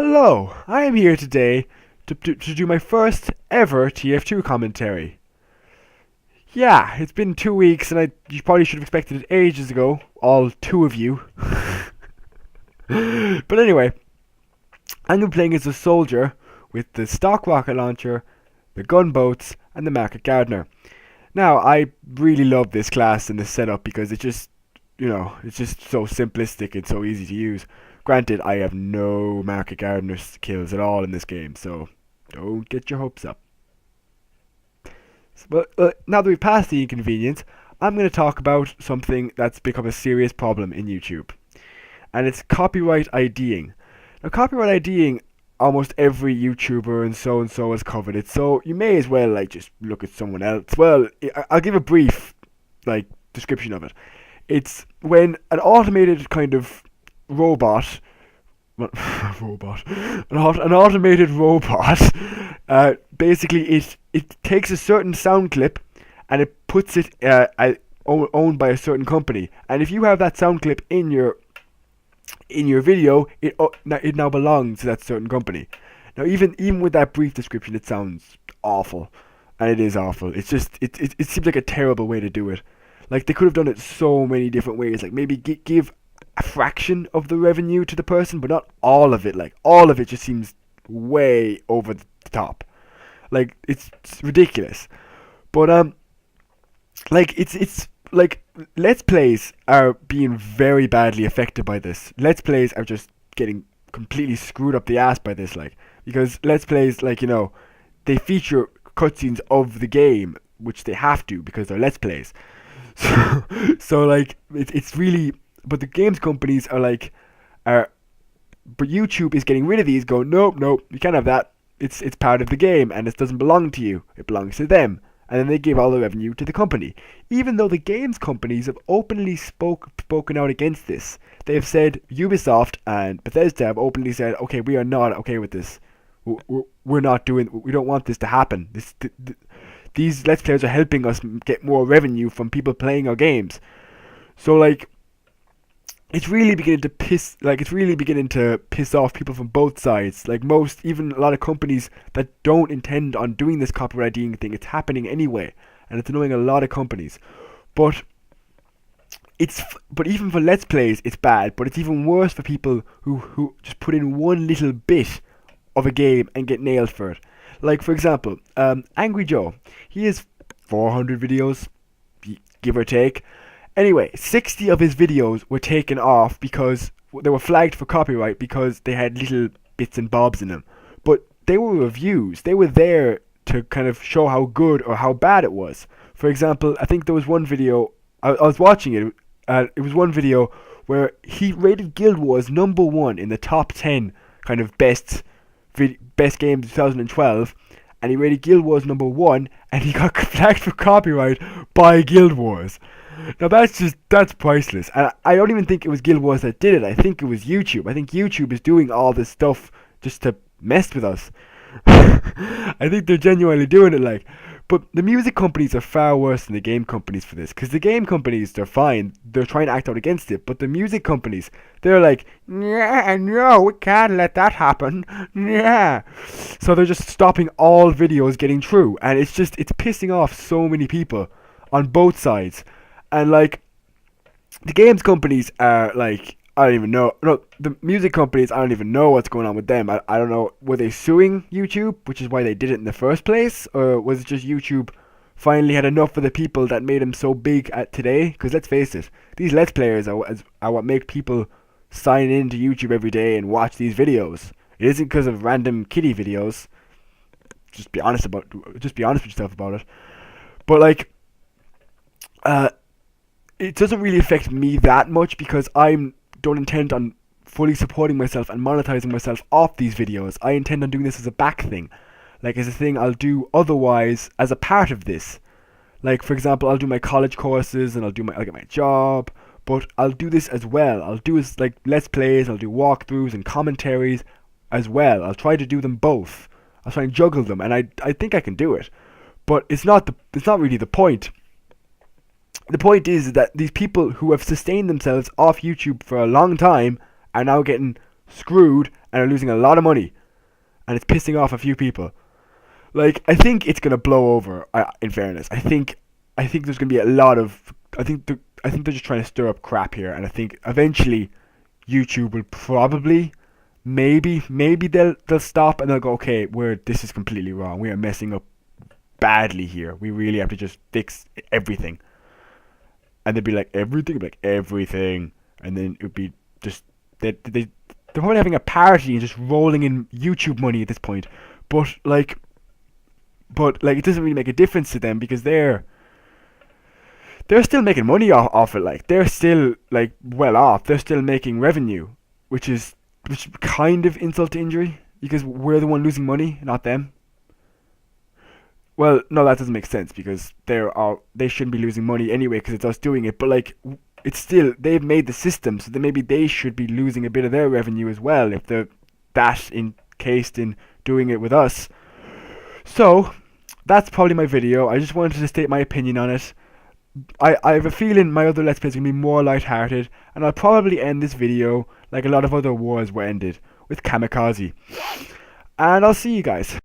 Hello, I am here today to do my first ever TF2 commentary. Yeah, it's been 2 weeks and you probably should have expected it ages ago, all two of you. But anyway, I'm going to be playing as a soldier with the stock rocket launcher, the gunboats, and the market gardener. Now, I really love this class and this setup because it's just so simplistic and so easy to use. Granted, I have no market gardener skills at all in this game, so don't get your hopes up. But now that we've passed the inconvenience, I'm going to talk about something that's become a serious problem in YouTube, and it's copyright IDing. Now, copyright IDing, almost every YouTuber and so has covered it, so you may as well just look at someone else. Well, I'll give a brief description of it. It's when an automated kind of robot, an automated robot, basically it takes a certain sound clip and it puts it owned by a certain company, and if you have that sound clip in your video, it now belongs to that certain company. Now, even with that brief description, it sounds awful, and it is awful. It's just it seems like a terrible way to do it. Like, they could have done it so many different ways. Like, maybe give a fraction of the revenue to the person, but not all of it. Like, all of it just seems way over the top. Like, it's ridiculous. But it's like Let's Plays are being very badly affected by this. Let's Plays are just getting completely screwed up the ass by this, because Let's Plays, they feature cutscenes of the game, which they have to because they're Let's Plays. So it's really, but the games companies but YouTube is getting rid of these, going, nope, you can't have that. It's part of the game and it doesn't belong to you. It belongs to them. And then they give all the revenue to the company. Even though the games companies have openly spoken out against this. They have said, Ubisoft and Bethesda have openly said, okay, we are not okay with this. We don't want this to happen. These Let's Players are helping us get more revenue from people playing our games. So it's really beginning to piss off people from both sides. Even a lot of companies that don't intend on doing this copyrighting thing, it's happening anyway, and it's annoying a lot of companies. But even for Let's Plays, it's bad. But it's even worse for people who just put in one little bit of a game and get nailed for it. Like, for example, Angry Joe. He has 400 videos, give or take. Anyway, 60 of his videos were taken off because they were flagged for copyright because they had little bits and bobs in them. But they were reviews. They were there to kind of show how good or how bad it was. For example, I think there was one video, I was watching it, it was one video where he rated Guild Wars #1 in the top 10 kind of best games of 2012, and he rated Guild Wars #1, and he got flagged for copyright by Guild Wars. Now that's priceless. And I don't even think it was Guild Wars that did it. I think it was YouTube. I think YouTube is doing all this stuff just to mess with us. I think they're genuinely doing it. But the music companies are far worse than the game companies for this, because the game companies, they're fine. They're trying to act out against it. But the music companies, they're like, yeah, no, we can't let that happen. Yeah. So they're just stopping all videos getting through. And it's pissing off so many people on both sides. And the games companies are I don't even know. No, the music companies, I don't even know what's going on with them. I don't know. Were they suing YouTube, which is why they did it in the first place? Or was it just YouTube finally had enough of the people that made them so big at today? Because let's face it, these Let's Players are what make people sign into YouTube every day and watch these videos. It isn't because of random kiddie videos. Just be honest with yourself about it. But it doesn't really affect me that much because I don't intend on fully supporting myself and monetizing myself off these videos. I intend on doing this as a back thing, as a thing I'll do otherwise as a part of this. For example, I'll do my college courses and I'll get my job, but I'll do this as well. I'll do this Let's Plays, I'll do walkthroughs and commentaries as well. I'll try to do them both. I'll try and juggle them, and I think I can do it. But it's not really the point. The point is that these people who have sustained themselves off YouTube for a long time are now getting screwed and are losing a lot of money, and it's pissing off a few people. Like, I think it's gonna blow over. In fairness, I think there's gonna be a lot of. I think they're just trying to stir up crap here, and I think eventually YouTube will probably, maybe they'll stop and they'll go, okay, this is completely wrong. We are messing up badly here. We really have to just fix everything. And they'd be like, everything, and then it would be just they're probably having a party and just rolling in YouTube money at this point. But it doesn't really make a difference to them because they're still making money off it. Like, they're still like well off. They're still making revenue, which kind of insult to injury because we're the one losing money, not them. Well, no, that doesn't make sense because they shouldn't be losing money anyway because it's us doing it. But like, it's still, they've made the system, so then maybe they should be losing a bit of their revenue as well if they're that encased in doing it with us. So that's probably my video. I just wanted to state my opinion on it. I have a feeling my other Let's Plays are going to be more lighthearted, and I'll probably end this video like a lot of other wars were ended, with kamikaze. And I'll see you guys.